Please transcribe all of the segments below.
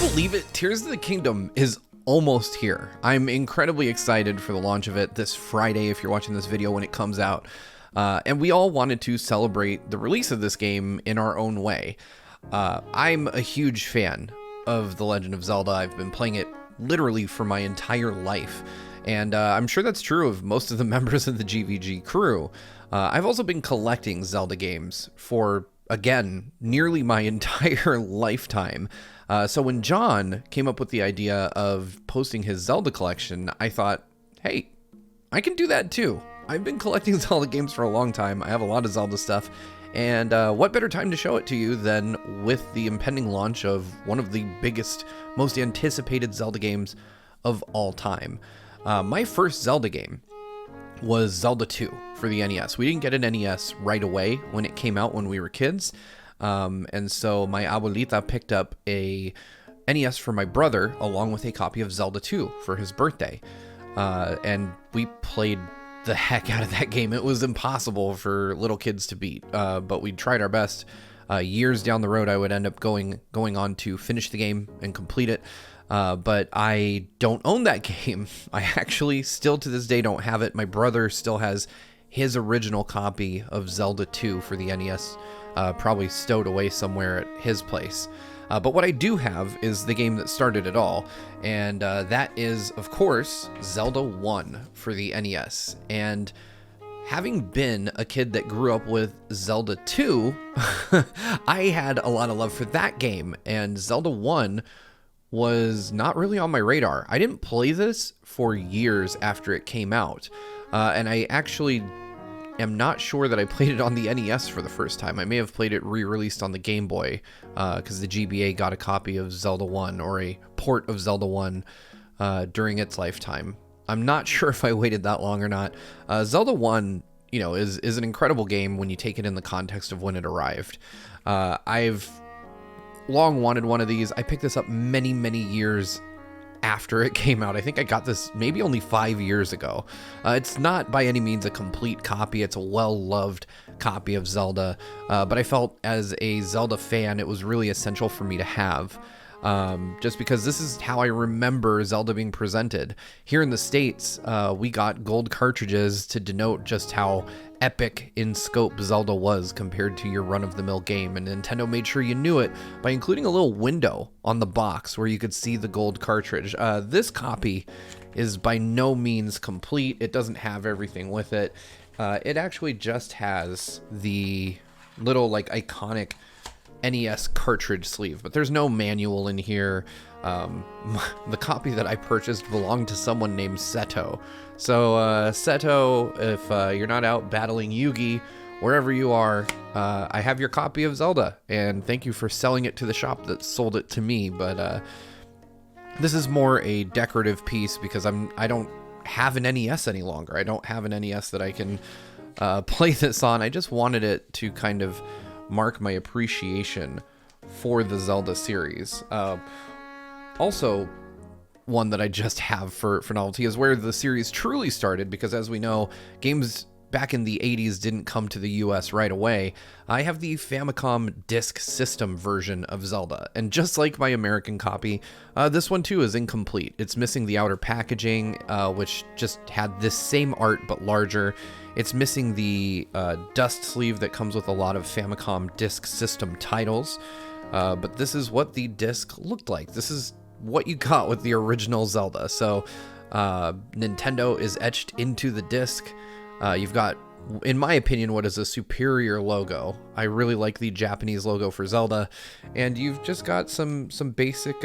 believe it? Tears of the Kingdom is almost here. I'm incredibly excited for the launch of it this Friday if you're watching this video when it comes out. And we all wanted to celebrate the release of this game in our own way. I'm a huge fan of The Legend of Zelda. I've been playing it literally for my entire life. And I'm sure that's true of most of the members of the GVG crew. I've also been collecting Zelda games for, again, nearly my entire lifetime. So when John came up with the idea of posting his Zelda collection, I thought, hey, I can do that too. I've been collecting Zelda games for a long time. I have a lot of Zelda stuff. And what better time to show it to you than with the impending launch of one of the biggest, most anticipated Zelda games of all time. My first Zelda game was Zelda 2 for the NES. We didn't get an NES right away when it came out when we were kids. And so my abuelita picked up a NES for my brother along with a copy of Zelda 2 for his birthday. And we played the heck out of that game. It was impossible for little kids to beat, but we tried our best. Years down the road, I would end up going on to finish the game and complete it. But I don't own that game. I actually still to this day don't have it. My brother still has his original copy of Zelda 2 for the NES, probably stowed away somewhere at his place. But what I do have is the game that started it all, and that is, of course, Zelda 1 for the NES. And having been a kid that grew up with Zelda 2, I had a lot of love for that game, and Zelda 1 was not really on my radar. I didn't play this for years after it came out, and I actually am not sure that I played it on the NES for the first time. I may have played it re-released on the Game Boy, because the GBA got a copy of Zelda 1, or a port of Zelda 1, during its lifetime. I'm not sure if I waited that long or not. Zelda 1, you know, is an incredible game when you take it in the context of when it arrived. I've long wanted one of these. I picked this up many, many years after it came out. I think I got this maybe only 5 years ago. It's not by any means a complete copy. It's a well-loved copy of Zelda, but I felt as a Zelda fan it was really essential for me to have, just because this is how I remember Zelda being presented. Here in the States, we got gold cartridges to denote just how epic in scope Zelda was compared to your run-of-the-mill game, and Nintendo made sure you knew it by including a little window on the box where you could see the gold cartridge. This copy is by no means complete. It doesn't have everything with it. It actually just has the little like iconic NES cartridge sleeve, but there's no manual in here. The copy that I purchased belonged to someone named Seto. So Seto, if you're not out battling Yugi, wherever you are, I have your copy of Zelda, and thank you for selling it to the shop that sold it to me. But this is more a decorative piece because I don't have an NES any longer. I don't have an NES that I can play this on. I just wanted it to kind of mark my appreciation for the Zelda series. Also, one that I just have for novelty is where the series truly started, because as we know, games back in the 80s didn't come to the US right away. I have the Famicom Disk System version of Zelda, and just like my American copy, this one too is incomplete. It's missing the outer packaging, which just had this same art but larger. It's missing the dust sleeve that comes with a lot of Famicom Disk System titles, but this is what the disc looked like. This is what you got with the original Zelda. So Nintendo is etched into the disc. You've got, in my opinion, what is a superior logo. I really like the Japanese logo for Zelda, and you've just got some basic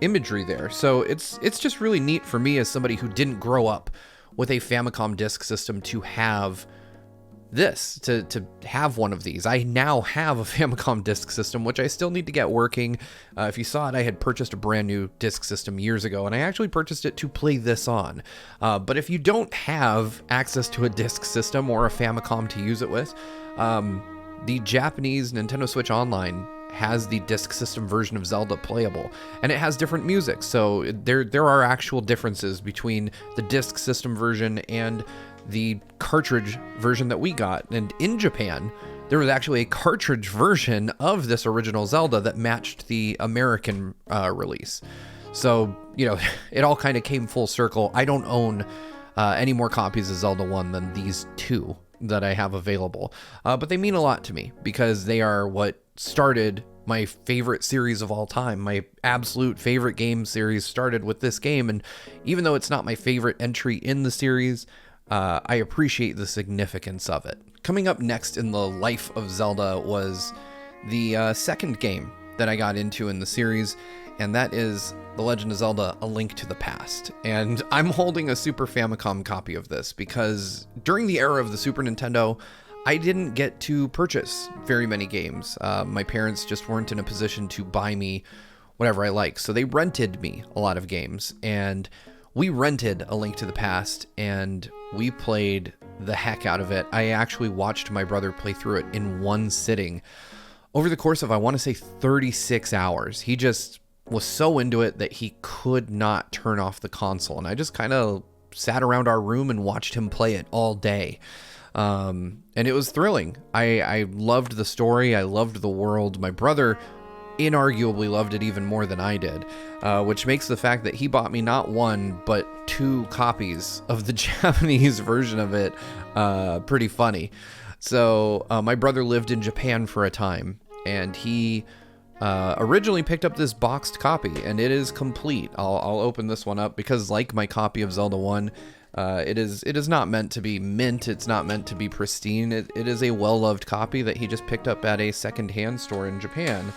imagery there. So it's just really neat for me as somebody who didn't grow up with a Famicom Disk System to have this, to have one of these. I now have a Famicom Disk System, which I still need to get working. If you saw it, I had purchased a brand new Disk System years ago, and I actually purchased it to play this on. But if you don't have access to a Disk System or a Famicom to use it with, the Japanese Nintendo Switch Online has the Disk System version of Zelda playable, and it has different music, so there are actual differences between the Disk System version and the cartridge version that we got. And in Japan, there was actually a cartridge version of this original Zelda that matched the American release. So, you know, it all kind of came full circle. I don't own any more copies of Zelda 1 than these 2 that I have available. But they mean a lot to me because they are what started my favorite series of all time. My absolute favorite game series started with this game. And even though it's not my favorite entry in the series, I appreciate the significance of it. Coming up next in the life of Zelda was the second game that I got into in the series, and that is The Legend of Zelda: A Link to the Past. And I'm holding a Super Famicom copy of this because during the era of the Super Nintendo, I didn't get to purchase very many games. My parents just weren't in a position to buy me whatever I like, so they rented me a lot of games, and we rented A Link to the Past, and we played the heck out of it. I actually watched my brother play through it in one sitting over the course of, I want to say, 36 hours. He just was so into it that he could not turn off the console, and I just kind of sat around our room and watched him play it all day. And it was thrilling. I loved the story. I loved the world. My brother inarguably loved it even more than I did, which makes the fact that he bought me not 1 but 2 copies of the Japanese version of it pretty funny. So my brother lived in Japan for a time, and he originally picked up this boxed copy, and it is complete. I'll open this one up because, like my copy of Zelda 1, it is not meant to be mint. It's not meant to be pristine. It is a well-loved copy that he just picked up at a second-hand store in Japan.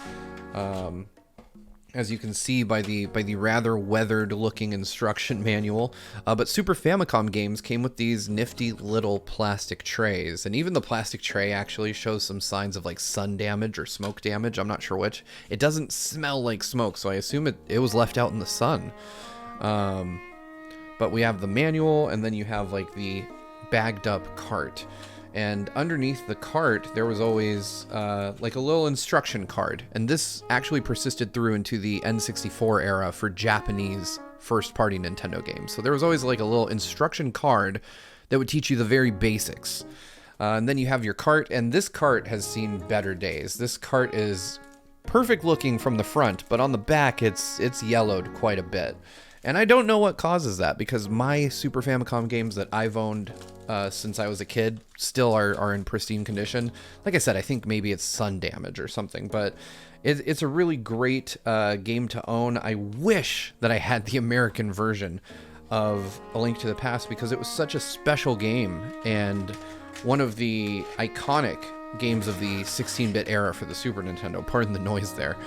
As you can see by the rather weathered-looking instruction manual. But Super Famicom games came with these nifty little plastic trays, and even the plastic tray actually shows some signs of like sun damage or smoke damage. I'm not sure which. It doesn't smell like smoke, so I assume it was left out in the sun. But we have the manual, and then you have like the bagged up cart. And underneath the cart, there was always like a little instruction card. And this actually persisted through into the N64 era for Japanese first-party Nintendo games. So there was always like a little instruction card that would teach you the very basics. And then you have your cart, and this cart has seen better days. This cart is perfect looking from the front, but on the back, it's yellowed quite a bit. And I don't know what causes that, because my Super Famicom games that I've owned since I was a kid still are in pristine condition. Like I said, I think maybe it's sun damage or something, but it's a really great game to own. I wish that I had the American version of A Link to the Past, because it was such a special game and one of the iconic games of the 16-bit era for the Super Nintendo. Pardon the noise there.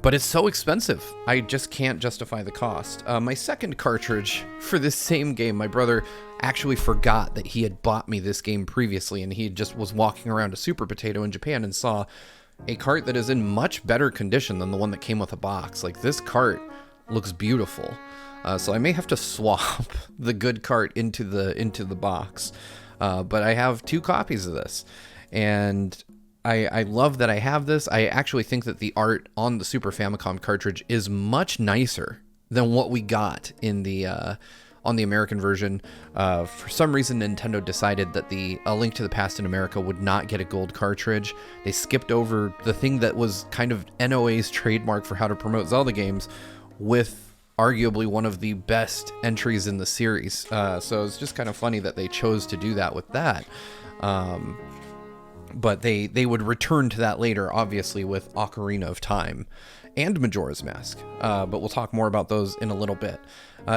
But it's so expensive, I just can't justify the cost. My second cartridge for this same game, my brother actually forgot that he had bought me this game previously, and he just was walking around a Super Potato in Japan and saw a cart that is in much better condition than the one that came with a box. Like, this cart looks beautiful. So I may have to swap the good cart into the box. But I have 2 copies of this, and I love that I have this. I actually think that the art on the Super Famicom cartridge is much nicer than what we got in the on the American version. For some reason, Nintendo decided that the A Link to the Past in America would not get a gold cartridge. They skipped over the thing that was kind of NOA's trademark for how to promote Zelda games, with arguably one of the best entries in the series. So it's just kind of funny that they chose to do that with that. But they would return to that later, obviously, with Ocarina of Time and Majora's Mask. But we'll talk more about those in a little bit.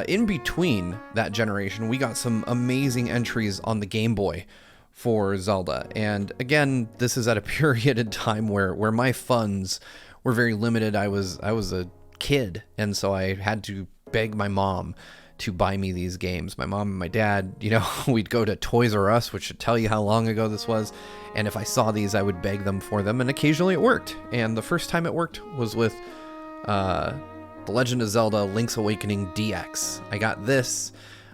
In between that generation, we got some amazing entries on the Game Boy for Zelda. And again, this is at a period in time where my funds were very limited. I was a kid, and so I had to beg my mom to buy me these games. My mom and my dad, you know, we'd go to Toys R Us, which should tell you how long ago this was, and if I saw these, I would beg them for them, and occasionally it worked. And the first time it worked was with The Legend of Zelda: Link's Awakening DX. I got this.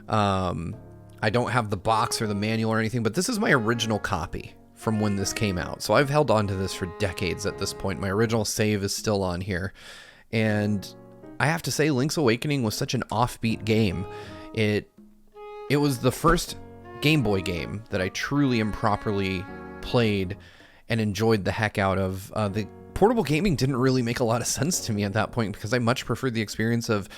I don't have the box or the manual or anything, but this is my original copy from when this came out. So I've held on to this for decades at this point. My original save is still on here. And I have to say, Link's Awakening was such an offbeat game. It was the first Game Boy game that I truly and properly played and enjoyed the heck out of. The portable gaming didn't really make a lot of sense to me at that point because I much preferred the experience of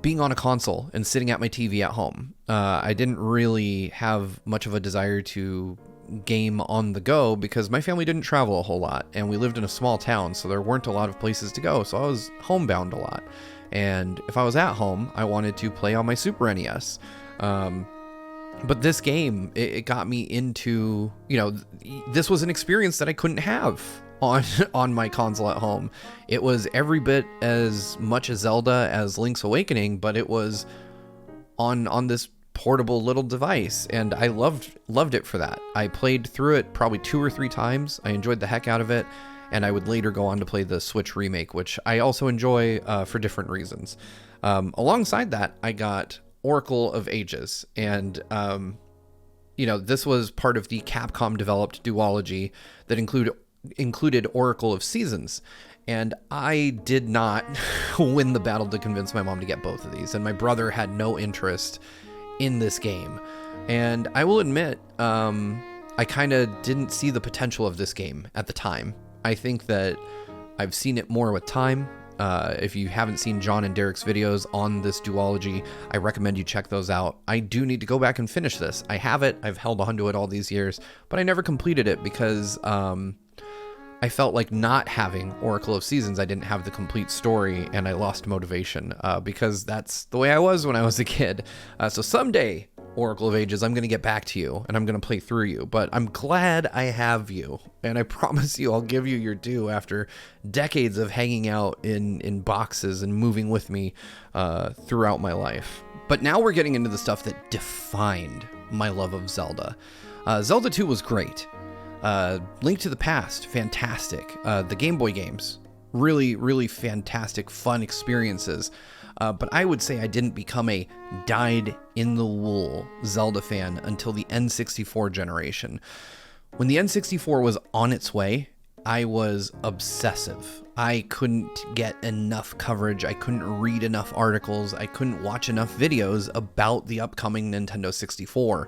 being on a console and sitting at my TV at home. I didn't really have much of a desire to game on the go because my family didn't travel a whole lot and we lived in a small town, so there weren't a lot of places to go, so I was homebound a lot. And if I was at home, I wanted to play on my Super NES. But this game, it got me into, this was an experience that I couldn't have on my console at home. It was every bit as much a Zelda as Link's Awakening, but it was on this portable little device, and I loved it for that. I played through it probably 2 or 3 times. I enjoyed the heck out of it, and I would later go on to play the Switch remake, which I also enjoy for different reasons. Alongside that, I got Oracle of Ages, and this was part of the Capcom developed duology that included Oracle of Seasons, and I did not win the battle to convince my mom to get both of these, and my brother had no interest in this game. And I will admit, I kind of didn't see the potential of this game at the time. I think that I've seen it more with time. If you haven't seen John and Derek's videos on this duology, I recommend you check those out. I do need to go back and finish this. I have it, I've held on to it all these years, but I never completed it because I felt like not having Oracle of Seasons, I didn't have the complete story, and I lost motivation because that's the way I was when I was a kid. So someday, Oracle of Ages, I'm going to get back to you, and I'm going to play through you, but I'm glad I have you, and I promise you I'll give you your due after decades of hanging out in boxes and moving with me throughout my life. But now we're getting into the stuff that defined my love of Zelda. Zelda 2 was great. Link to the Past, fantastic. The Game Boy games, really, really fantastic, fun experiences. But I would say I didn't become a dyed-in-the-wool Zelda fan until the N64 generation. When the N64 was on its way, I was obsessive. I couldn't get enough coverage. I couldn't read enough articles. I couldn't watch enough videos about the upcoming Nintendo 64.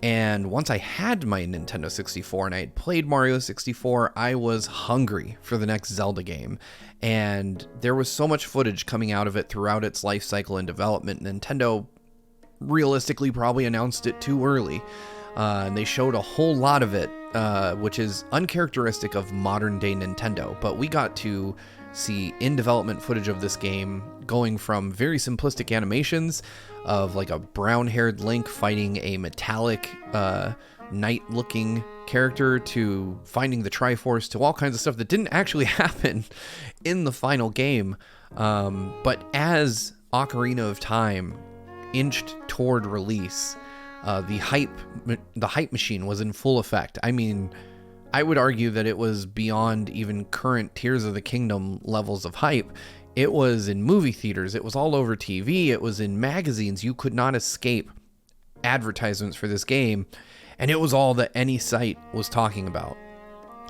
And once I had my Nintendo 64 and I had played Mario 64, I was hungry for the next Zelda game. And there was so much footage coming out of it throughout its life cycle and development. Nintendo realistically probably announced it too early. And they showed a whole lot of it, which is uncharacteristic of modern day Nintendo. But we got to see in-development footage of this game going from very simplistic animations of like a brown-haired Link fighting a metallic knight-looking character to finding the Triforce to all kinds of stuff that didn't actually happen in the final game. But as Ocarina of Time inched toward release, the hype machine was in full effect. I mean, I would argue that it was beyond even current Tears of the Kingdom levels of hype. It was in movie theaters, it was all over TV, it was in magazines. You could not escape advertisements for this game, and it was all that any site was talking about.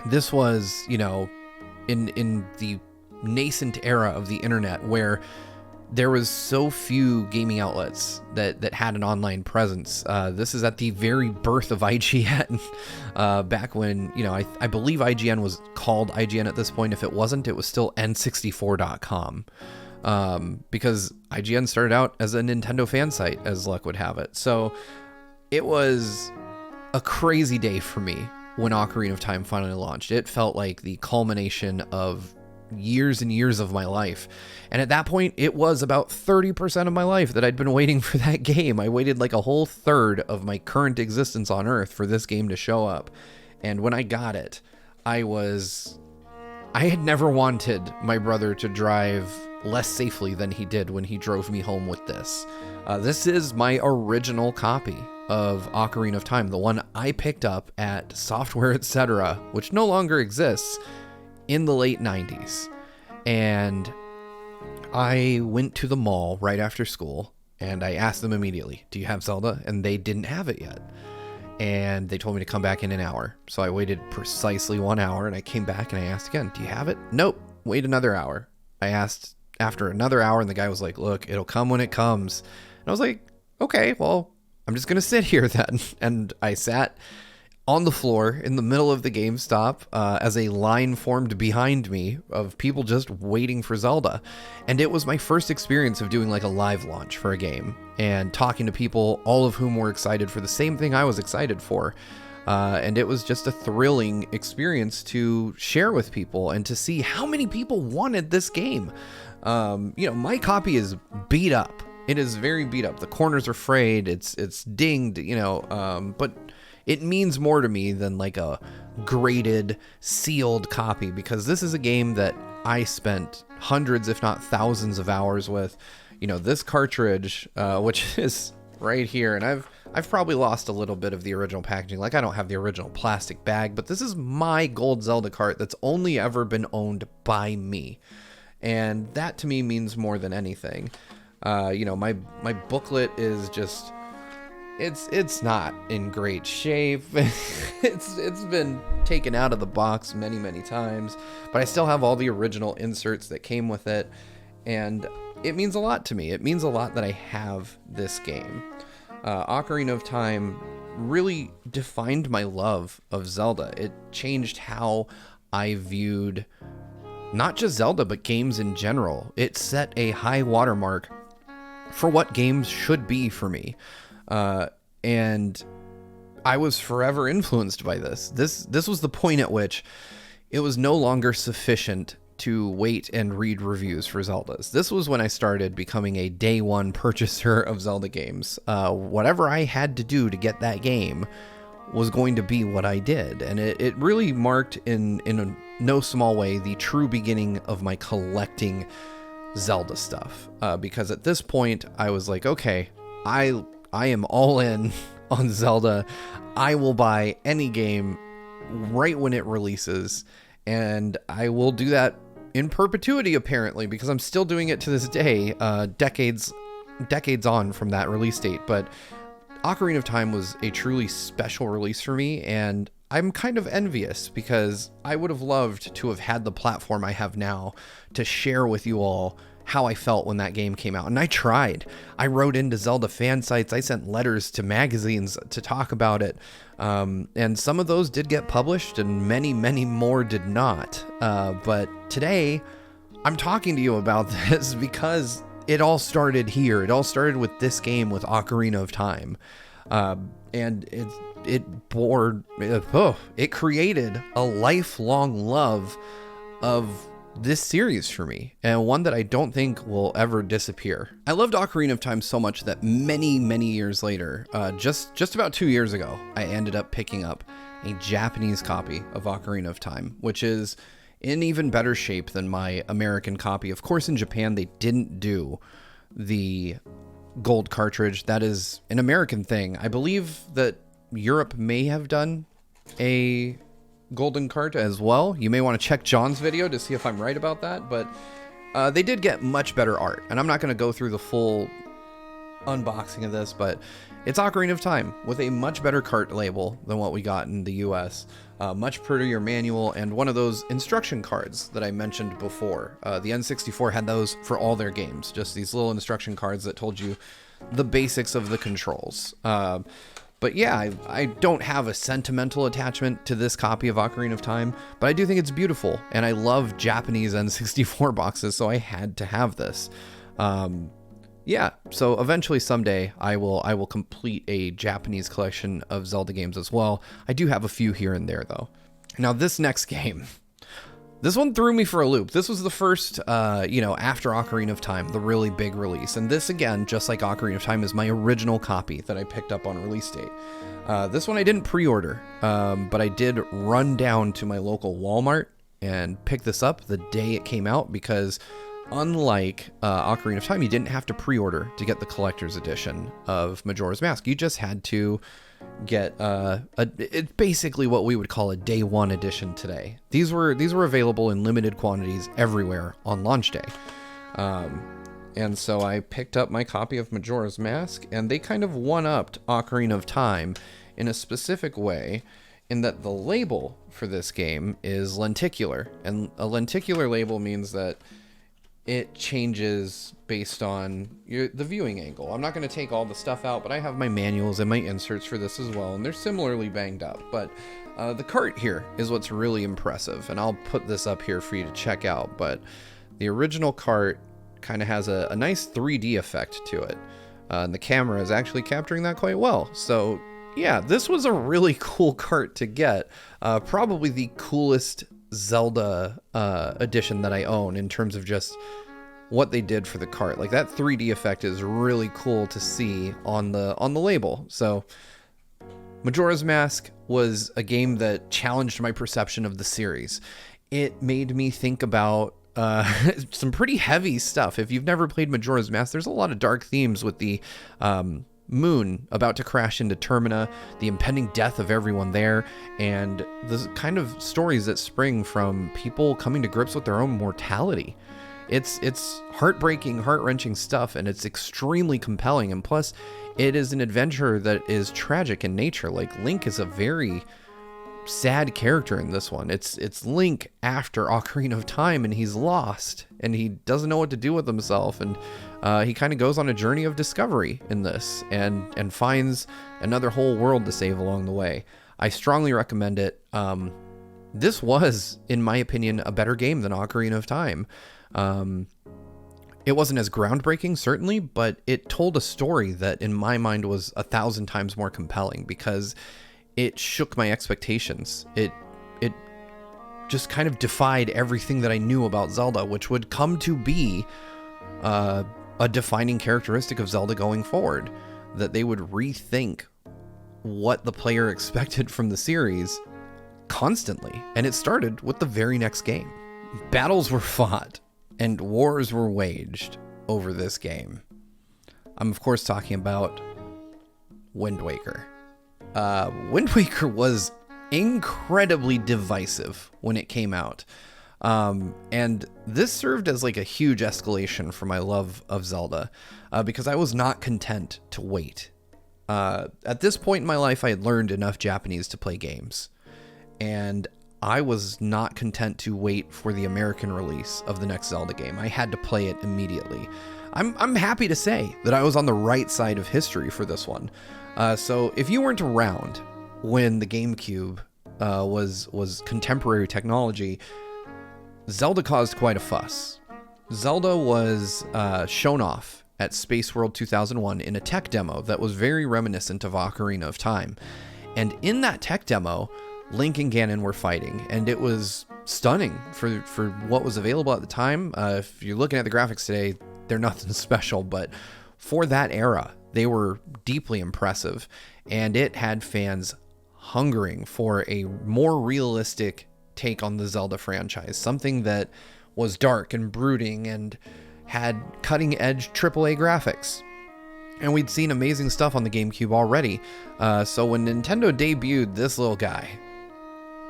This was, in the nascent era of the internet where there was so few gaming outlets that had an online presence. This is at the very birth of IGN, back when, I believe IGN was called IGN at this point. If it wasn't, it was still N64.com, because IGN started out as a Nintendo fan site, as luck would have it. So it was a crazy day for me when Ocarina of Time finally launched. It felt like the culmination of years and years of my life. And at that point, it was about 30% of my life that I'd been waiting for that game. I waited like a whole third of my current existence on Earth for this game to show up. And when I got it, I had never wanted my brother to drive less safely than he did when he drove me home with this. This is my original copy of Ocarina of Time, the one I picked up at Software Etc., which no longer exists, in the late 90s. And I went to the mall right after school and I asked them immediately, do you have Zelda? And they didn't have it yet. And they told me to come back in an hour. So I waited precisely 1 hour and I came back and I asked again, do you have it? Nope. Wait another hour. I asked after another hour and the guy was like, look, it'll come when it comes. And I was like, okay, well, I'm just going to sit here then. And I sat on the floor in the middle of the GameStop as a line formed behind me of people just waiting for Zelda. And it was my first experience of doing like a live launch for a game and talking to people, all of whom were excited for the same thing I was excited for. And it was just a thrilling experience to share with people and to see how many people wanted this game. My copy is beat up. It is very beat up. The corners are frayed. It's dinged, but it means more to me than like a graded, sealed copy, because this is a game that I spent hundreds, if not thousands of hours with. This cartridge, which is right here, and I've probably lost a little bit of the original packaging. Like, I don't have the original plastic bag, but this is my gold Zelda cart that's only ever been owned by me. And that to me means more than anything. My booklet is just, it's not in great shape. It's been taken out of the box many, many times, but I still have all the original inserts that came with it. And it means a lot to me. It means a lot that I have this game. Ocarina of Time really defined my love of Zelda. It changed how I viewed not just Zelda, but games in general. It set a high watermark for what games should be for me. And I was forever influenced by this. This was the point at which it was no longer sufficient to wait and read reviews for Zeldas. This was when I started becoming a day one purchaser of Zelda games. Whatever I had to do to get that game was going to be what I did. And it really marked in a no small way the true beginning of my collecting Zelda stuff. Because at this point I was like, okay, I am all in on Zelda. I will buy any game right when it releases, and I will do that in perpetuity, apparently, because I'm still doing it to this day, decades on from that release date. But Ocarina of Time was a truly special release for me, and I'm kind of envious because I would have loved to have had the platform I have now to share with you all how I felt when that game came out. And I tried. I wrote into Zelda fan sites. I sent letters to magazines to talk about it. And some of those did get published and many, many more did not. But today I'm talking to you about this because it all started here. It all started with this game, with Ocarina of Time. And it created a lifelong love of this series for me, and one that I don't think will ever disappear. I loved Ocarina of Time so much that many, many years later, just about 2 years ago, I ended up picking up a Japanese copy of Ocarina of Time, which is in even better shape than my American copy. Of course, in Japan, they didn't do the gold cartridge. That is an American thing. I believe that Europe may have done a golden cart as well. You may want to check John's video to see if I'm right about that, but they did get much better art, and I'm not going to go through the full unboxing of this, but it's Ocarina of Time with a much better cart label than what we got in the US, much prettier manual, and one of those instruction cards that I mentioned before. The N64 had those for all their games, just these little instruction cards that told you the basics of the controls. But yeah, I don't have a sentimental attachment to this copy of Ocarina of Time, but I do think it's beautiful, and I love Japanese N64 boxes, so I had to have this. Yeah, so eventually someday I will complete a Japanese collection of Zelda games as well. I do have a few here and there, though. Now, this next game, this one threw me for a loop. This was the first, after Ocarina of Time, the really big release. And this, again, just like Ocarina of Time, is my original copy that I picked up on release date. This one I didn't pre-order, but I did run down to my local Walmart and pick this up the day it came out, because unlike Ocarina of Time, you didn't have to pre-order to get the collector's edition of Majora's Mask. You just had to get it's basically what we would call a day one edition today. These were available in limited quantities everywhere on launch day. And so I picked up my copy of Majora's Mask, and they kind of one-upped Ocarina of Time in a specific way, in that the label for this game is lenticular. And a lenticular label means that it changes based on the viewing angle. I'm not going to take all the stuff out, but I have my manuals and my inserts for this as well, and they're similarly banged up. But the cart here is what's really impressive, and I'll put this up here for you to check out. But the original cart kind of has a nice 3D effect to it, and the camera is actually capturing that quite well. So yeah, this was a really cool cart to get. Probably the coolest Zelda edition that I own in terms of just what they did for the cart. Like, that 3D effect is really cool to see on the label. So Majora's Mask was a game that challenged my perception of the series. It made me think about some pretty heavy stuff. If you've never played Majora's Mask, there's a lot of dark themes with the moon about to crash into Termina, the impending death of everyone there, and the kind of stories that spring from people coming to grips with their own mortality. It's heartbreaking, heart-wrenching stuff, and it's extremely compelling. And plus, it is an adventure that is tragic in nature. Like, Link is a very sad character in this one. It's Link after Ocarina of Time, and he's lost, and he doesn't know what to do with himself, and he kind of goes on a journey of discovery in this, and finds another whole world to save along the way. I strongly recommend it. This was, in my opinion, a better game than Ocarina of Time. It wasn't as groundbreaking, certainly, but it told a story that, in my mind, was 1,000 times more compelling, because it shook my expectations. It just kind of defied everything that I knew about Zelda, which would come to be a defining characteristic of Zelda going forward, that they would rethink what the player expected from the series constantly. And it started with the very next game. Battles were fought and wars were waged over this game. I'm of course talking about Wind Waker. Wind Waker was incredibly divisive when it came out. And this served as like a huge escalation for my love of Zelda, because I was not content to wait. At this point in my life, I had learned enough Japanese to play games, and I was not content to wait for the American release of the next Zelda game. I had to play it immediately. I'm happy to say that I was on the right side of history for this one. So if you weren't around when the GameCube was contemporary technology, Zelda caused quite a fuss. Zelda was shown off at Space World 2001 in a tech demo that was very reminiscent of Ocarina of Time. And in that tech demo, Link and Ganon were fighting, and it was stunning for what was available at the time. If you're looking at the graphics today, they're nothing special, but for that era, they were deeply impressive, and it had fans hungering for a more realistic take on the Zelda franchise, something that was dark and brooding and had cutting-edge AAA graphics. And we'd seen amazing stuff on the GameCube already, so when Nintendo debuted this little guy,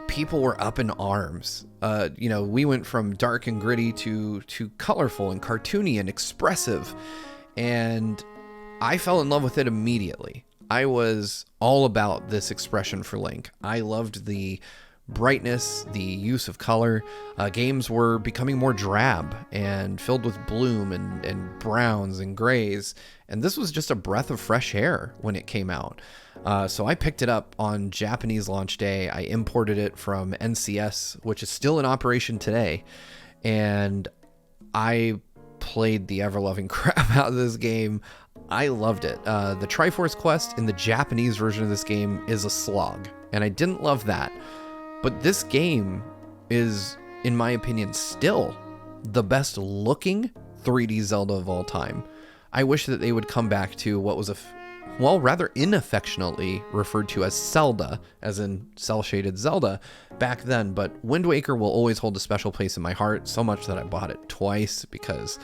people were up in arms. We went from dark and gritty to colorful and cartoony and expressive, and I fell in love with it immediately. I was all about this expression for Link. I loved the brightness, the use of color. Games were becoming more drab and filled with bloom and browns and grays, and this was just a breath of fresh air when it came out. So I picked it up on Japanese launch day. I imported it from NCS, which is still in operation today, and I played the ever-loving crap out of this game. I loved it. The Triforce quest in the Japanese version of this game is a slog, and I didn't love that. But this game is, in my opinion, still the best looking 3D Zelda of all time. I wish that they would come back to what was rather inaffectionately referred to as Zelda, as in cel-shaded Zelda, back then. But Wind Waker will always hold a special place in my heart, so much that I bought it twice, because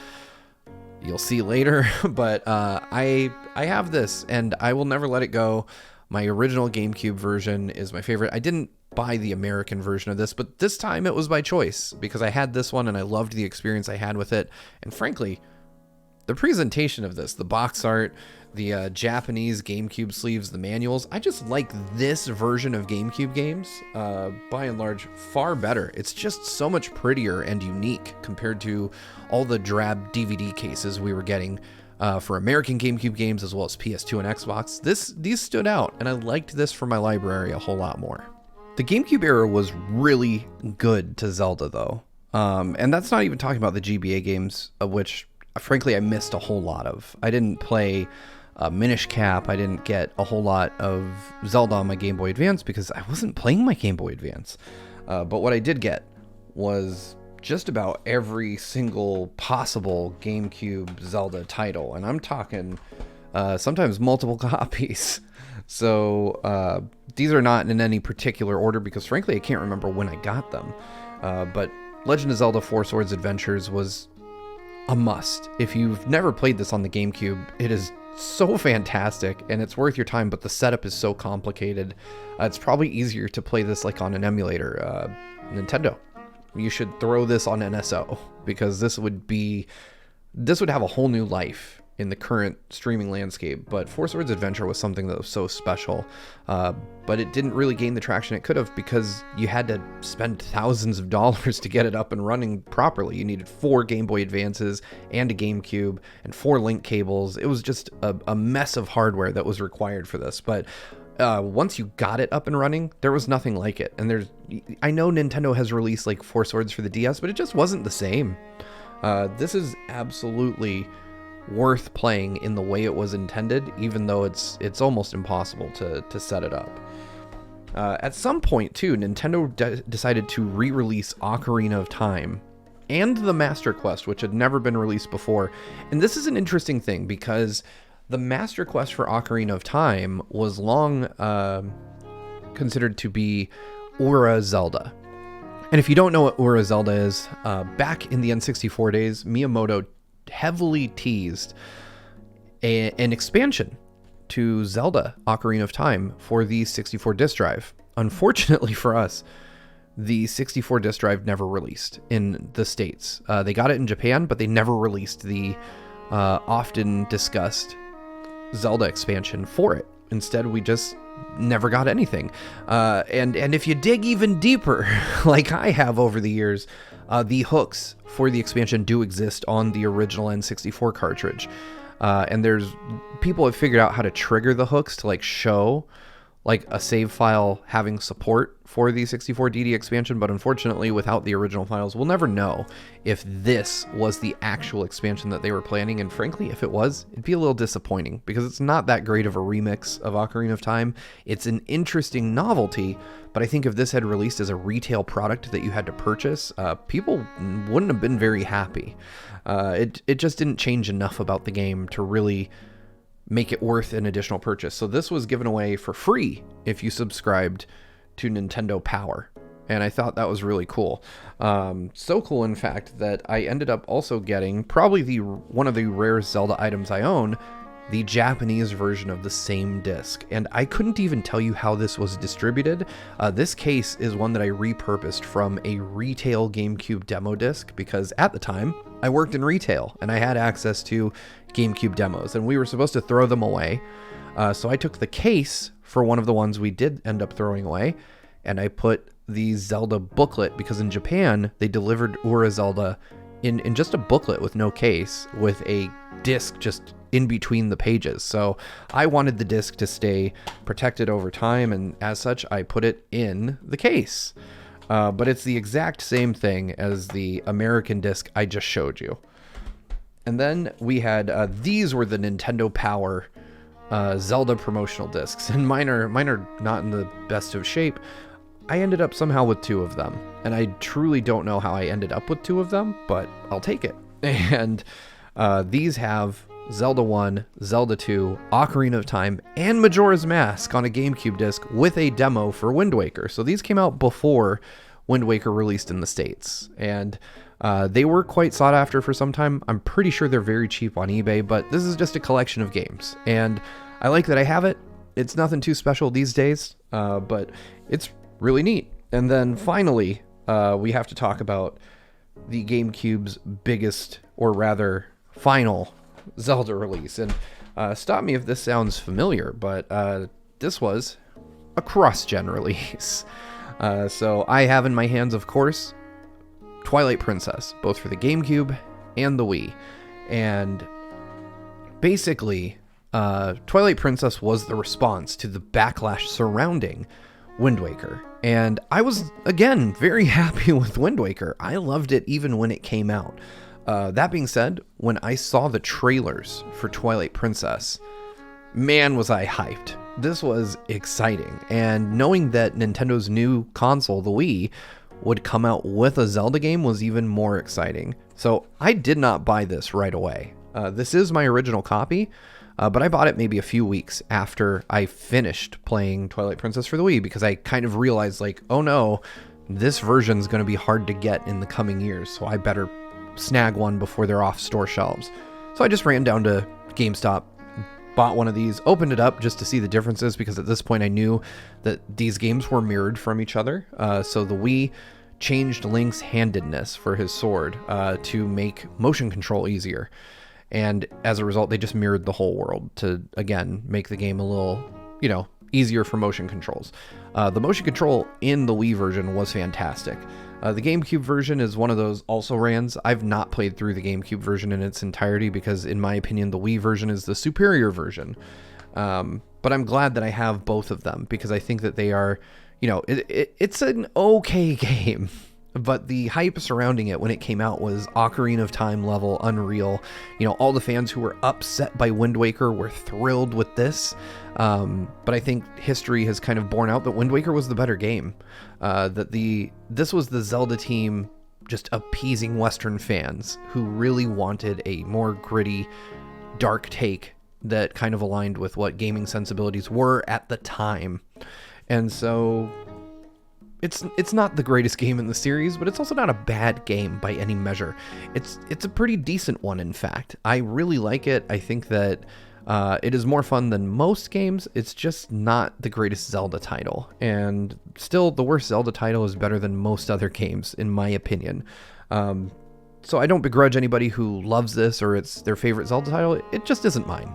you'll see later. But I have this, and I will never let it go. My original GameCube version is my favorite. I didn't buy the American version of this, but this time it was by choice, because I had this one and I loved the experience I had with it. And frankly, the presentation of this, the box art, the Japanese GameCube sleeves, the manuals, I just like this version of GameCube games, by and large, far better. It's just so much prettier and unique compared to all the drab DVD cases we were getting for American GameCube games, as well as PS2 and Xbox. These stood out, and I liked this for my library a whole lot more. The GameCube era was really good to Zelda, though. And that's not even talking about the GBA games, of which, frankly, I missed a whole lot of. I didn't play Minish Cap. I didn't get a whole lot of Zelda on my Game Boy Advance because I wasn't playing my Game Boy Advance. But what I did get was just about every single possible GameCube Zelda title. And I'm talking sometimes multiple copies. So these are not in any particular order because, frankly, I can't remember when I got them. But Legend of Zelda 4 Swords Adventures was a must. If you've never played this on the GameCube, it is so fantastic and it's worth your time, but the setup is so complicated. It's probably easier to play this like on an emulator. Nintendo, you should throw this on NSO because this would have a whole new life in the current streaming landscape. But Four Swords Adventure was something that was so special, but it didn't really gain the traction it could have because you had to spend thousands of dollars to get it up and running properly. You needed 4 Game Boy Advances and a GameCube and 4 link cables. It was just a mess of hardware that was required for this. But once you got it up and running, there was nothing like it. And I know Nintendo has released like Four Swords for the DS, but it just wasn't the same. This is absolutely worth playing in the way it was intended, even though it's almost impossible to set it up. At some point too, Nintendo decided to re-release Ocarina of Time and the Master Quest, which had never been released before. And this is an interesting thing because the Master Quest for Ocarina of Time was long considered to be Ura Zelda. And if you don't know what Ura Zelda is, back in the N64 days, Miyamoto heavily teased an expansion to Zelda Ocarina of Time for the 64 disk drive. Unfortunately for us, the 64 disk drive never released in the States. They got it in Japan, but they never released the often discussed Zelda expansion for it. Instead, we just never got anything. And if you dig even deeper, like I have over the years, the hooks for the expansion do exist on the original N64 cartridge. And people have figured out how to trigger the hooks to like show like a save file having support for the 64DD expansion, but unfortunately without the original files, we'll never know if this was the actual expansion that they were planning. And frankly, if it was, it'd be a little disappointing because it's not that great of a remix of Ocarina of Time. It's an interesting novelty, but I think if this had released as a retail product that you had to purchase, people wouldn't have been very happy. It just didn't change enough about the game to really make it worth an additional purchase. So this was given away for free if you subscribed to Nintendo Power. And I thought that was really cool. So cool, in fact, that I ended up also getting probably one of the rare Zelda items I own, the Japanese version of the same disc. And I couldn't even tell you how this was distributed. This case is one that I repurposed from a retail GameCube demo disc because at the time I worked in retail and I had access to GameCube demos and we were supposed to throw them away. So I took the case for one of the ones we did end up throwing away and I put the Zelda booklet, because in Japan they delivered Ura Zelda in just a booklet with no case, with a disc just in between the pages. So I wanted the disc to stay protected over time, and as such I put it in the case. But it's the exact same thing as the American disc I just showed you. And then we had these were the Nintendo Power Zelda promotional discs, and mine are not in the best of shape. I ended up somehow with 2 of them, and I truly don't know how I ended up with 2 of them, but I'll take it. And these have Zelda 1, Zelda 2, Ocarina of Time, and Majora's Mask on a GameCube disc with a demo for Wind Waker. So these came out before Wind Waker released in the States, and they were quite sought after for some time. I'm pretty sure they're very cheap on eBay, but this is just a collection of games, and I like that I have it. It's nothing too special these days, but it's really neat. And then finally, we have to talk about the GameCube's biggest, or rather final, Zelda release. And stop me if this sounds familiar, but this was a cross-gen release. So I have in my hands, of course, Twilight Princess, both for the GameCube and the Wii. And basically, Twilight Princess was the response to the backlash surrounding Wind Waker. And I was, again, very happy with Wind Waker. I loved it even when it came out. That being said, when I saw the trailers for Twilight Princess, man, was I hyped. This was exciting. And knowing that Nintendo's new console, the Wii, would come out with a Zelda game was even more exciting. So I did not buy this right away. This is my original copy, but I bought it maybe a few weeks after I finished playing Twilight Princess for the Wii, because I kind of realized, like, oh no, this version's going to be hard to get in the coming years, so I better snag one before they're off store shelves. So I just ran down to GameStop, bought one of these, opened it up just to see the differences, because at this point I knew that these games were mirrored from each other. So the Wii changed Link's handedness for his sword to make motion control easier. And as a result, they just mirrored the whole world to, again, make the game a little, easier for motion controls. The motion control in the Wii version was fantastic. The GameCube version is one of those also-rans. I've not played through the GameCube version in its entirety because, in my opinion, the Wii version is the superior version. But I'm glad that I have both of them, because I think that they are, it's an okay game. But the hype surrounding it when it came out was Ocarina of Time level unreal. All the fans who were upset by Wind Waker were thrilled with this. But I think history has kind of borne out that Wind Waker was the better game. This was the Zelda team just appeasing Western fans who really wanted a more gritty, dark take that kind of aligned with what gaming sensibilities were at the time. And so it's not the greatest game in the series, but it's also not a bad game by any measure. It's a pretty decent one, in fact. I really like it. I think that it is more fun than most games. It's just not the greatest Zelda title. And still, the worst Zelda title is better than most other games, in my opinion. So I don't begrudge anybody who loves this or it's their favorite Zelda title. It just isn't mine.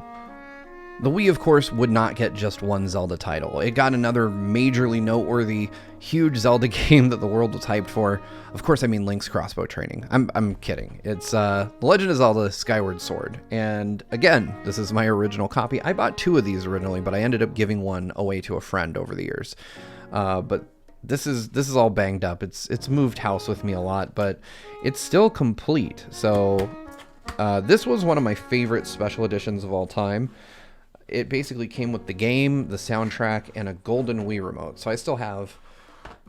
The Wii, of course, would not get just one Zelda title. It got another majorly noteworthy, huge Zelda game that the world was hyped for. Of course, I mean Link's crossbow training. I'm kidding. It's The Legend of Zelda Skyward Sword. And again, this is my original copy. I bought two of these originally, but I ended up giving one away to a friend over the years. But this is all banged up. It's moved house with me a lot, but it's still complete. So this was one of my favorite special editions of all time. It basically came with the game, the soundtrack, and a golden Wii remote. So I still have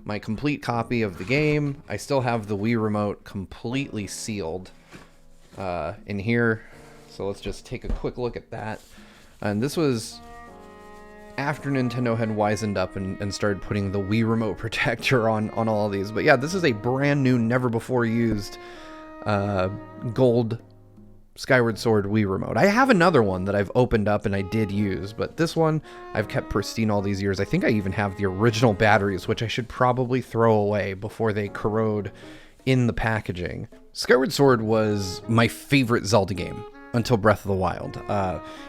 my complete copy of the game. I still have the Wii remote completely sealed in here. So let's just take a quick look at that. And this was after Nintendo had wisened up and started putting the Wii remote protector on all of these. But yeah, this is a brand new, never before used gold Skyward Sword Wii remote. I have another one that I've opened up and I did use, but this one I've kept pristine all these years. I think I even have the original batteries, which I should probably throw away before they corrode in the packaging. Skyward Sword was my favorite Zelda game until Breath of the Wild.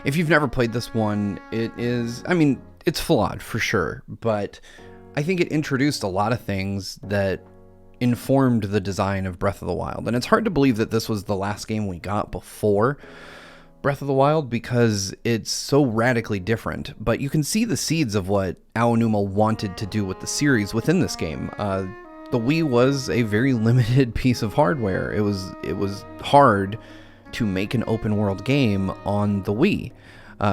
If you've never played this one, it's flawed for sure, but I think it introduced a lot of things that informed the design of Breath of the Wild. And it's hard to believe that this was the last game we got before Breath of the Wild because it's so radically different. But you can see the seeds of what Aonuma wanted to do with the series within this game. The Wii was a very limited piece of hardware. It was hard to make an open world game on the Wii.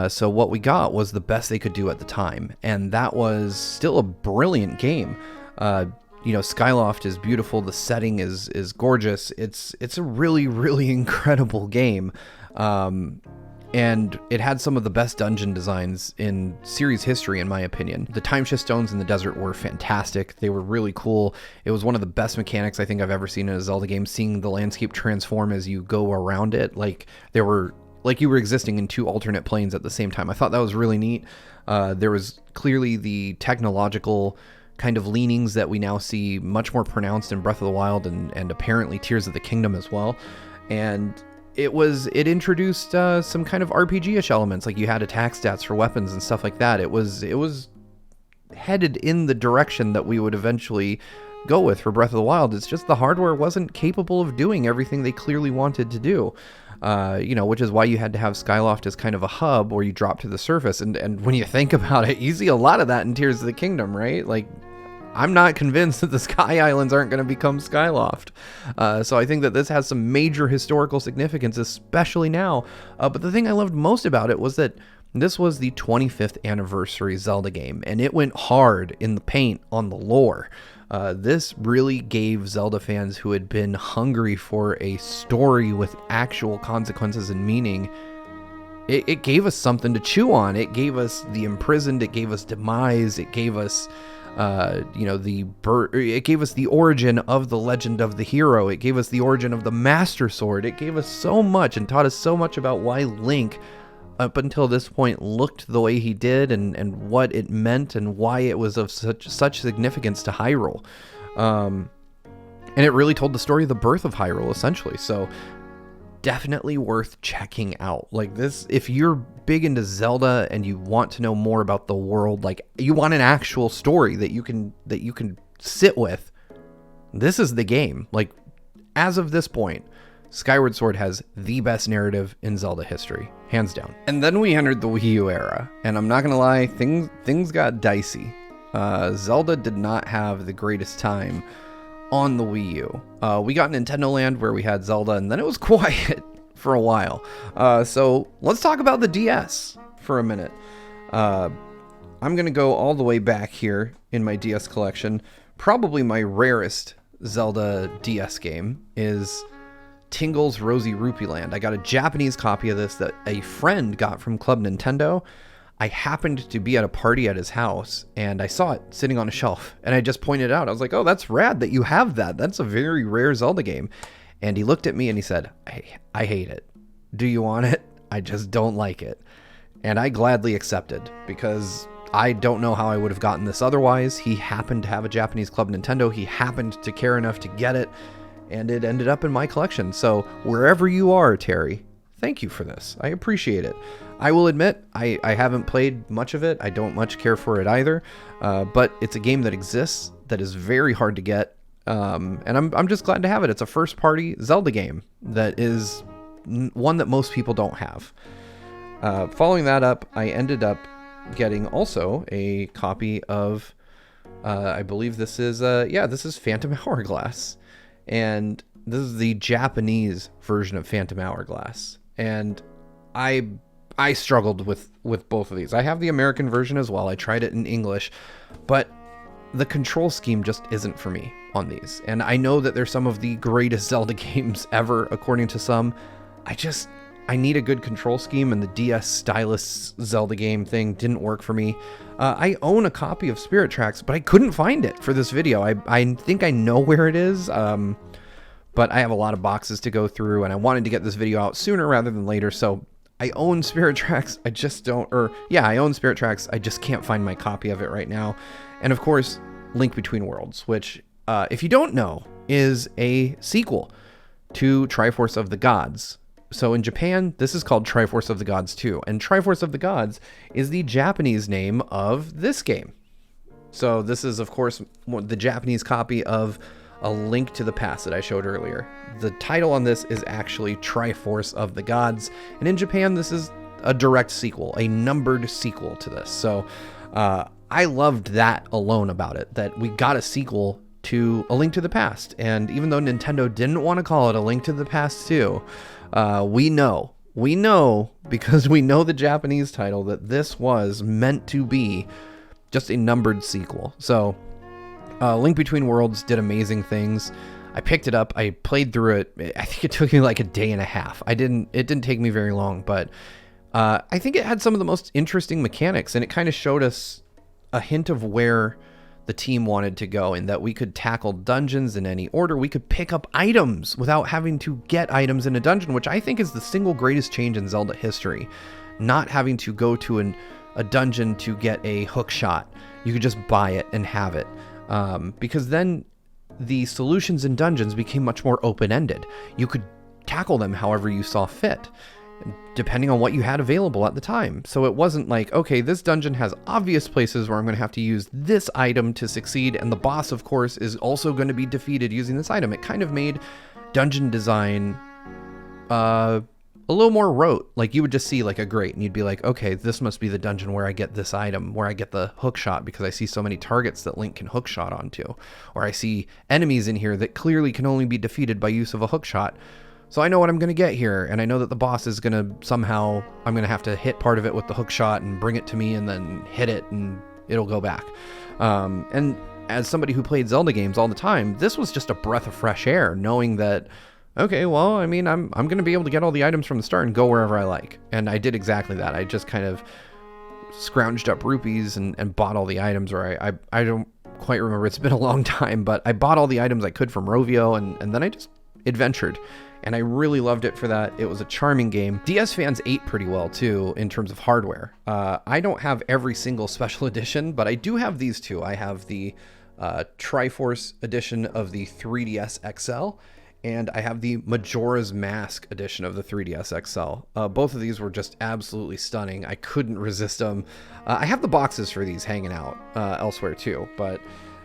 So what we got was the best they could do at the time. And that was still a brilliant game. Skyloft is beautiful. The setting is gorgeous. It's a really, really incredible game. And it had some of the best dungeon designs in series history, in my opinion. The time shift stones in the desert were fantastic. They were really cool. It was one of the best mechanics I think I've ever seen in a Zelda game, seeing the landscape transform as you go around it. Like you were existing in two alternate planes at the same time. I thought that was really neat. There was clearly the technological kind of leanings that we now see much more pronounced in Breath of the Wild and apparently Tears of the Kingdom as well. And it introduced some kind of RPG-ish elements, like you had attack stats for weapons and stuff like that. It was headed in the direction that we would eventually go with for Breath of the Wild. It's just the hardware wasn't capable of doing everything they clearly wanted to do. Which is why you had to have Skyloft as kind of a hub where you drop to the surface. And when you think about it, you see a lot of that in Tears of the Kingdom, right? Like, I'm not convinced that the Sky Islands aren't going to become Skyloft. So I think that this has some major historical significance, especially now. But the thing I loved most about it was that this was the 25th anniversary Zelda game, and it went hard in the paint on the lore. This really gave Zelda fans who had been hungry for a story with actual consequences and meaning, it gave us something to chew on. It gave us the imprisoned, it gave us demise, it gave us it gave us the origin of the legend of the hero, it gave us the origin of the Master Sword. It gave us so much and taught us so much about why Link, up until this point, looked the way he did, and what it meant, and why it was of such significance to Hyrule. And it really told the story of the birth of Hyrule, essentially. So definitely worth checking out. Like, this, if you're big into Zelda and you want to know more about the world, like you want an actual story that you can sit with, this is the game. Like, as of this point, Skyward Sword has the best narrative in Zelda history, hands down. And then we entered the Wii U era, and I'm not gonna lie, things got dicey. Zelda did not have the greatest time on the Wii U. We got Nintendo Land where we had Zelda, and then it was quiet for a while. So let's talk about the DS for a minute. I'm gonna go all the way back here in my DS collection. Probably my rarest Zelda DS game is Tingle's Rosy Rupee Land. I got a Japanese copy of this that a friend got from Club Nintendo. I happened to be at a party at his house, and I saw it sitting on a shelf, and I just pointed it out. I was like, oh, that's rad that you have that. That's a very rare Zelda game. And he looked at me and he said, I hate it. Do you want it? I just don't like it. And I gladly accepted, because I don't know how I would have gotten this otherwise. He happened to have a Japanese Club Nintendo. He happened to care enough to get it, and it ended up in my collection. So wherever you are, Terry, thank you for this. I appreciate it. I will admit, I haven't played much of it. I don't much care for it either. But it's a game that exists, that is very hard to get. And I'm just glad to have it. It's a first-party Zelda game that is one that most people don't have. Following that up, I ended up getting also a copy of, I believe this is, this is Phantom Hourglass. And this is the Japanese version of Phantom Hourglass. And I struggled with both of these. I have the American version as well. I tried it in English, but the control scheme just isn't for me on these. And I know that they're some of the greatest Zelda games ever, according to some. I need a good control scheme, and the DS stylus Zelda game thing didn't work for me. I own a copy of Spirit Tracks, but I couldn't find it for this video. I think I know where it is, but I have a lot of boxes to go through, and I wanted to get this video out sooner rather than later, so I own Spirit Tracks. I own Spirit Tracks. I just can't find my copy of it right now. And of course, Link Between Worlds, which, if you don't know, is a sequel to Triforce of the Gods. So in Japan, this is called Triforce of the Gods 2, and Triforce of the Gods is the Japanese name of this game. So this is, of course, the Japanese copy of A Link to the Past that I showed earlier. The title on this is actually Triforce of the Gods, and in Japan, this is a direct sequel, a numbered sequel to this. So I loved that alone about it, that we got a sequel to A Link to the Past, and even though Nintendo didn't want to call it A Link to the Past 2, we know, because we know the Japanese title, that this was meant to be just a numbered sequel. So Link Between Worlds did amazing things. I picked it up, I played through it. I think it took me like a day and a half. It didn't take me very long, but I think it had some of the most interesting mechanics, and it kind of showed us a hint of where the team wanted to go, in that we could tackle dungeons in any order. We could pick up items without having to get items in a dungeon, which I think is the single greatest change in Zelda history. Not having to go to a dungeon to get a hook shot. You could just buy it and have it. Because then the solutions in dungeons became much more open-ended. You could tackle them however you saw fit, depending on what you had available at the time. So it wasn't like, okay, this dungeon has obvious places where I'm going to have to use this item to succeed, and the boss, of course, is also going to be defeated using this item. It kind of made dungeon design a little more rote. Like, you would just see like a grate and you'd be like, okay, this must be the dungeon where I get this item, where I get the hook shot, because I see so many targets that Link can hook shot onto, or I see enemies in here that clearly can only be defeated by use of a hook shot. So I know what I'm going to get here, and I know that the boss is going to somehow, I'm going to have to hit part of it with the hook shot and bring it to me and then hit it and it'll go back. And as somebody who played Zelda games all the time, this was just a breath of fresh air, knowing that, okay, well, I mean, I'm going to be able to get all the items from the start and go wherever I like. And I did exactly that. I just kind of scrounged up rupees and bought all the items, or I don't quite remember. It's been a long time, but I bought all the items I could from Rovio, and then I just adventured. And I really loved it for that. It was a charming game. DS fans ate pretty well, too, in terms of hardware. I don't have every single special edition, but I do have these two. I have the Triforce edition of the 3DS XL, and I have the Majora's Mask edition of the 3DS XL. Both of these were just absolutely stunning. I couldn't resist them. I have the boxes for these hanging out elsewhere too, but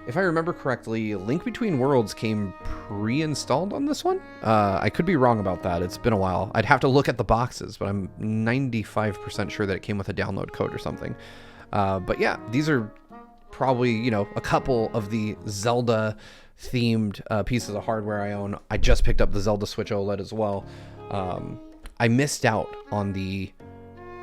if I remember correctly, Link Between Worlds came pre-installed on this one. I could be wrong about that. It's been a while. I'd have to look at the boxes, but I'm 95% sure that it came with a download code or something. But yeah, these are probably, you know, a couple of the Zelda themed pieces of hardware I own. I just picked up the Zelda Switch OLED as well. I missed out on the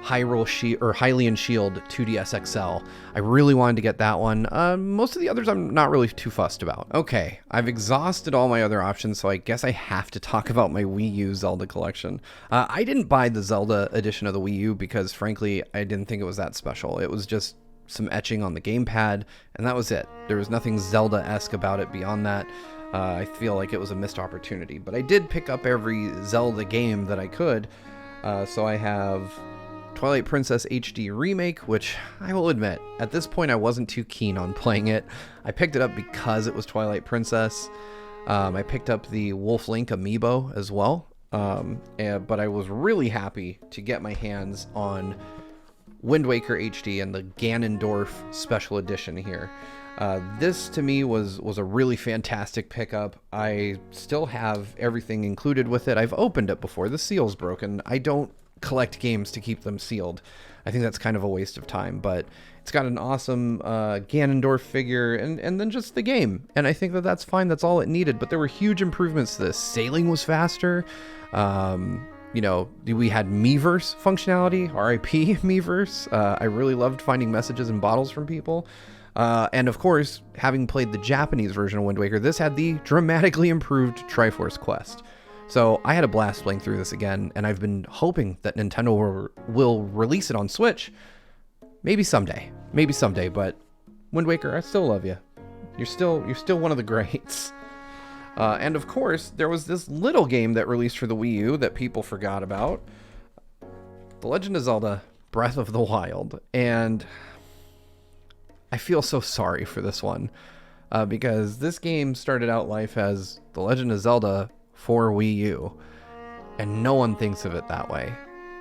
Hylian Shield 2DS XL. I really wanted to get that one. Most of the others I'm not really too fussed about. Okay, I've exhausted all my other options, so I guess I have to talk about my Wii U Zelda collection. I didn't buy the Zelda edition of the Wii U because, frankly, I didn't think it was that special. It was just some etching on the gamepad, and that was it. There was nothing Zelda-esque about it beyond that. I feel like it was a missed opportunity, but I did pick up every Zelda game that I could. So I have Twilight Princess HD Remake, which I will admit, at this point I wasn't too keen on playing it. I picked it up because it was Twilight Princess. I picked up the Wolf Link amiibo as well, but I was really happy to get my hands on Wind Waker HD and the Ganondorf Special Edition here. This to me was a really fantastic pickup. I still have everything included with it. I've opened it before. The seal's broken. I don't collect games to keep them sealed. I think that's kind of a waste of time, but it's got an awesome Ganondorf figure and then just the game. And I think that that's fine. That's all it needed. But there were huge improvements to this. Sailing was faster. You know, we had Miiverse functionality, RIP Miiverse. I really loved finding messages in bottles from people. And of course, having played the Japanese version of Wind Waker, this had the dramatically improved Triforce Quest. So I had a blast playing through this again, and I've been hoping that Nintendo will release it on Switch. Maybe someday, but Wind Waker, I still love you. You're still one of the greats. And of course, there was this little game that released for the Wii U that people forgot about. The Legend of Zelda Breath of the Wild. And I feel so sorry for this one. Because this game started out life as The Legend of Zelda for Wii U. And no one thinks of it that way.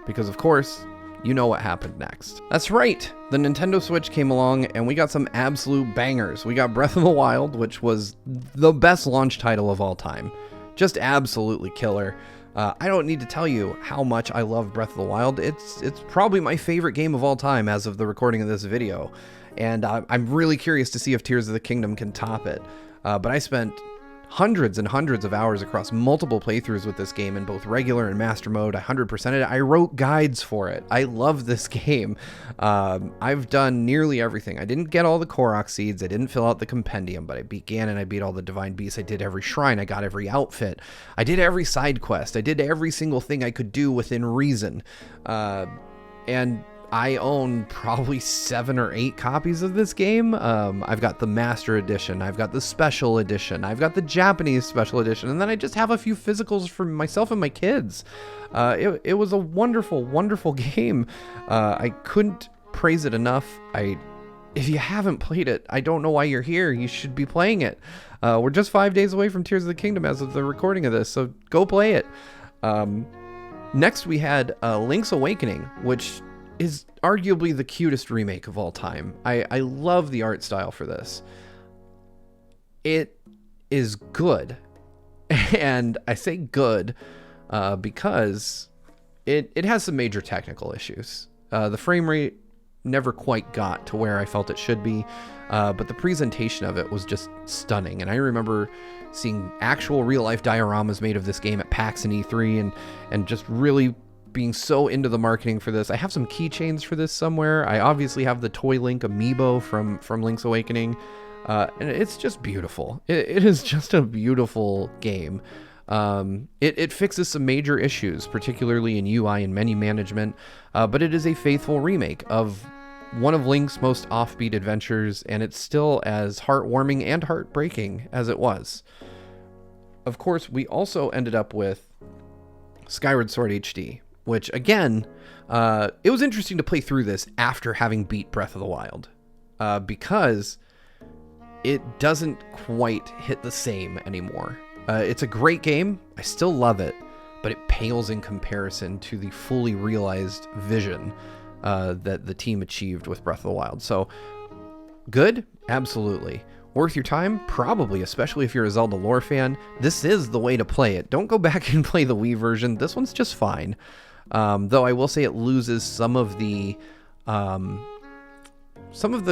Because of course, you know what happened next. That's right, the Nintendo Switch came along and we got some absolute bangers. We got Breath of the Wild, which was the best launch title of all time. Just absolutely killer. I don't need to tell you how much I love Breath of the Wild. It's probably my favorite game of all time as of the recording of this video. And I'm really curious to see if Tears of the Kingdom can top it. But I spent hundreds and hundreds of hours across multiple playthroughs with this game in both regular and master mode. I 100%ed it. I wrote guides for it. I love this game. I've done nearly everything. I didn't get all the Korok seeds. I didn't fill out the compendium, but I beat Ganon. I beat all the Divine Beasts. I did every shrine. I got every outfit. I did every side quest. I did every single thing I could do within reason. And I own probably 7 or 8 copies of this game. I've got the Master Edition, I've got the Special Edition, I've got the Japanese Special Edition, and then I just have a few physicals for myself and my kids. It was a wonderful, wonderful game. I couldn't praise it enough. If you haven't played it, I don't know why you're here. You should be playing it. We're just 5 days away from Tears of the Kingdom as of the recording of this, so go play it. Next, we had Link's Awakening, which is arguably the cutest remake of all time. I love the art style for this. It is good. And I say good because it has some major technical issues. The frame rate never quite got to where I felt it should be, but the presentation of it was just stunning. And I remember seeing actual real-life dioramas made of this game at PAX and E3, and just really being so into the marketing for this. I have some keychains for this somewhere. I obviously have the Toy Link amiibo from Link's Awakening, and it's just beautiful. It is just a beautiful game. It fixes some major issues, particularly in UI and menu management, but it is a faithful remake of one of Link's most offbeat adventures, and it's still as heartwarming and heartbreaking as it was. Of course, we also ended up with Skyward Sword HD, which, again, it was interesting to play through this after having beat Breath of the Wild, because it doesn't quite hit the same anymore. It's a great game. I still love it, but it pales in comparison to the fully realized vision that the team achieved with Breath of the Wild. So, good? Absolutely. Worth your time? Probably, especially if you're a Zelda lore fan. This is the way to play it. Don't go back and play the Wii version. This one's just fine. Though I will say it loses some of the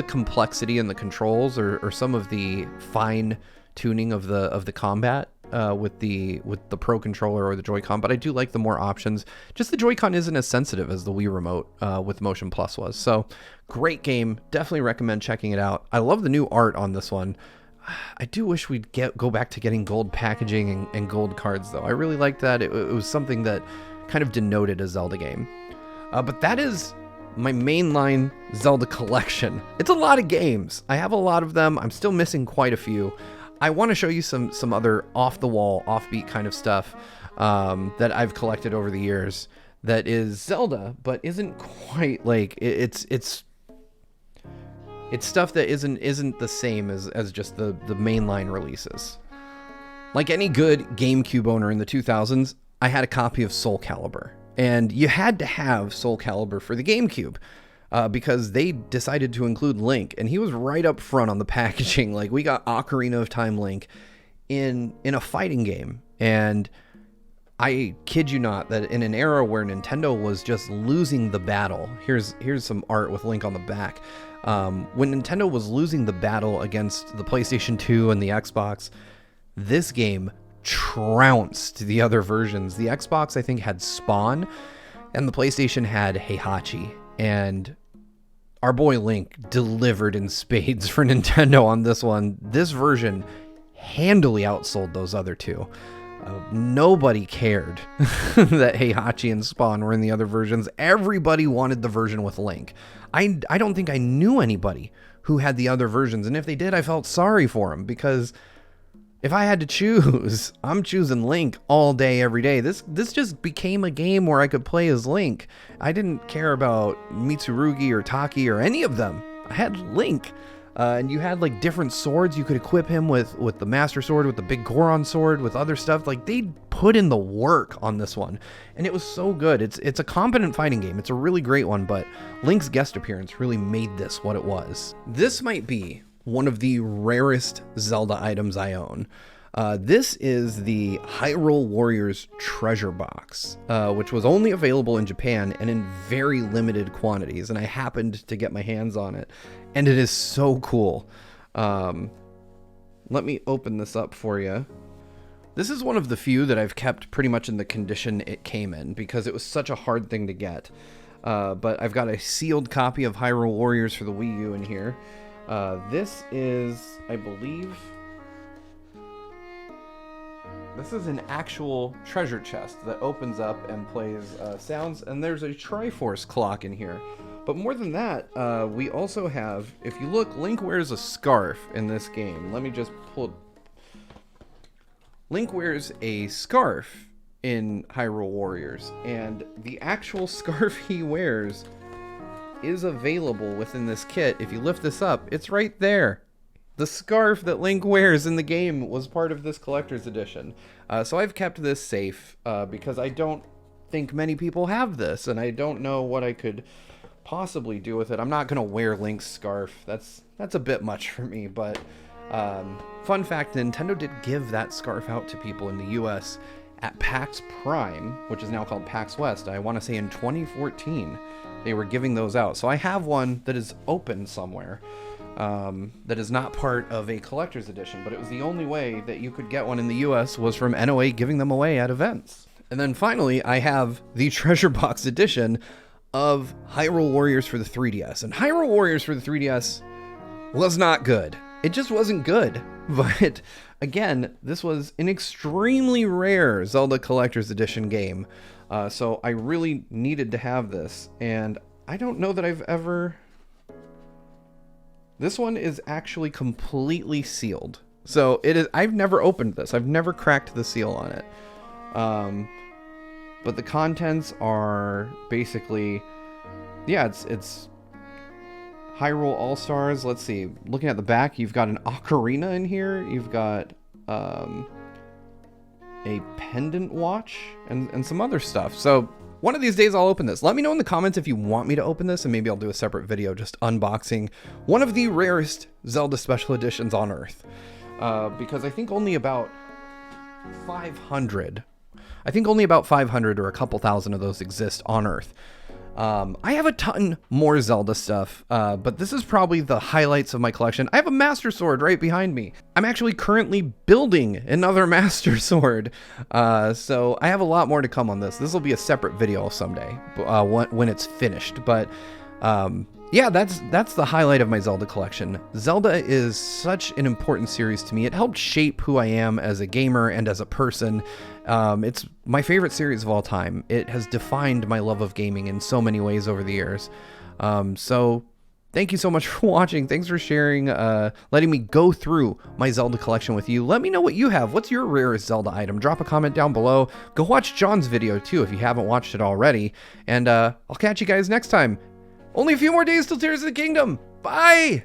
complexity in the controls, or some of the fine tuning of the combat with the Pro Controller or the Joy-Con, but I do like the more options. Just the Joy-Con isn't as sensitive as the Wii Remote with Motion Plus was. So, great game. Definitely recommend checking it out. I love the new art on this one. I do wish we'd go back to getting gold packaging and gold cards, though. I really liked that. It was something that kind of denoted a Zelda game. But that is my mainline Zelda collection. It's a lot of games. I have a lot of them. I'm still missing quite a few. I want to show you some other off-the-wall, offbeat kind of stuff that I've collected over the years that is Zelda, but isn't quite like it's stuff that isn't the same as just the mainline releases. Like any good GameCube owner in the 2000s, I had a copy of Soul Calibur, and you had to have Soul Calibur for the GameCube. Because they decided to include Link, and he was right up front on the packaging. Like, we got Ocarina of Time Link in a fighting game, and I kid you not that in an era where Nintendo was just losing the battle, here's some art with Link on the back. When Nintendo was losing the battle against the PlayStation 2 and the Xbox, this game trounced the other versions. The Xbox, I think, had Spawn, and the PlayStation had Heihachi, and our boy Link delivered in spades for Nintendo on this one. This version handily outsold those other two. Nobody cared that Heihachi and Spawn were in the other versions. Everybody wanted the version with Link. I don't think I knew anybody who had the other versions, and if they did, I felt sorry for them, because if I had to choose, I'm choosing Link all day, every day. This just became a game where I could play as Link. I didn't care about Mitsurugi or Taki or any of them. I had Link. And you had like different swords. You could equip him with the Master Sword, with the big Goron sword, with other stuff. Like, they put in the work on this one, and it was so good. It's a competent fighting game. It's a really great one, but Link's guest appearance really made this what it was. This might be one of the rarest Zelda items I own. This is the Hyrule Warriors treasure box, which was only available in Japan and in very limited quantities, and I happened to get my hands on it, and it is so cool. Let me open this up for you. This is one of the few that I've kept pretty much in the condition it came in, because it was such a hard thing to get. But I've got a sealed copy of Hyrule Warriors for the Wii U in here. This is, I believe, this is an actual treasure chest that opens up and plays sounds, and there's a Triforce clock in here. But more than that, we also have, if you look, Link wears a scarf in this game. Let me just pull. Link wears a scarf in Hyrule Warriors, and the actual scarf he wears is available within this kit. If you lift this up, it's right there. The scarf that Link wears in the game was part of this collector's edition. So I've kept this safe because I don't think many people have this, and I don't know what I could possibly do with it. I'm not gonna wear Link's scarf. That's a bit much for me, but fun fact, Nintendo did give that scarf out to people in the US at PAX Prime, which is now called PAX West. I want to say in 2014 they were giving those out. So I have one that is open somewhere that is not part of a collector's edition, but it was the only way that you could get one in the US was from NOA giving them away at events. And then finally, I have the Treasure Box edition of Hyrule Warriors for the 3DS. And Hyrule Warriors for the 3DS was not good. It just wasn't good. But again, this was an extremely rare Zelda Collector's Edition game. So I really needed to have this. And I don't know that I've ever... This one is actually completely sealed. So it is. I've never opened this. I've never cracked the seal on it. But the contents are basically... Yeah, it's Hyrule All-Stars. Let's see. Looking at the back, you've got an ocarina in here. You've got a pendant watch and some other stuff. So one of these days I'll open this. Let me know in the comments if you want me to open this, and maybe I'll do a separate video just unboxing one of the rarest Zelda Special Editions on Earth. Because I think only about 500 or a couple thousand of those exist on Earth. I have a ton more Zelda stuff, but this is probably the highlights of my collection. I have a Master Sword right behind me. I'm actually currently building another Master Sword, so I have a lot more to come on this. This will be a separate video someday, when it's finished, but yeah, that's the highlight of my Zelda collection. Zelda is such an important series to me. It helped shape who I am as a gamer and as a person. It's my favorite series of all time. It has defined my love of gaming in so many ways over the years. So thank you so much for watching. Thanks for sharing, letting me go through my Zelda collection with you. Let me know what you have. What's your rarest Zelda item? Drop a comment down below. Go watch John's video too if you haven't watched it already. And I'll catch you guys next time. Only a few more days till Tears of the Kingdom. Bye!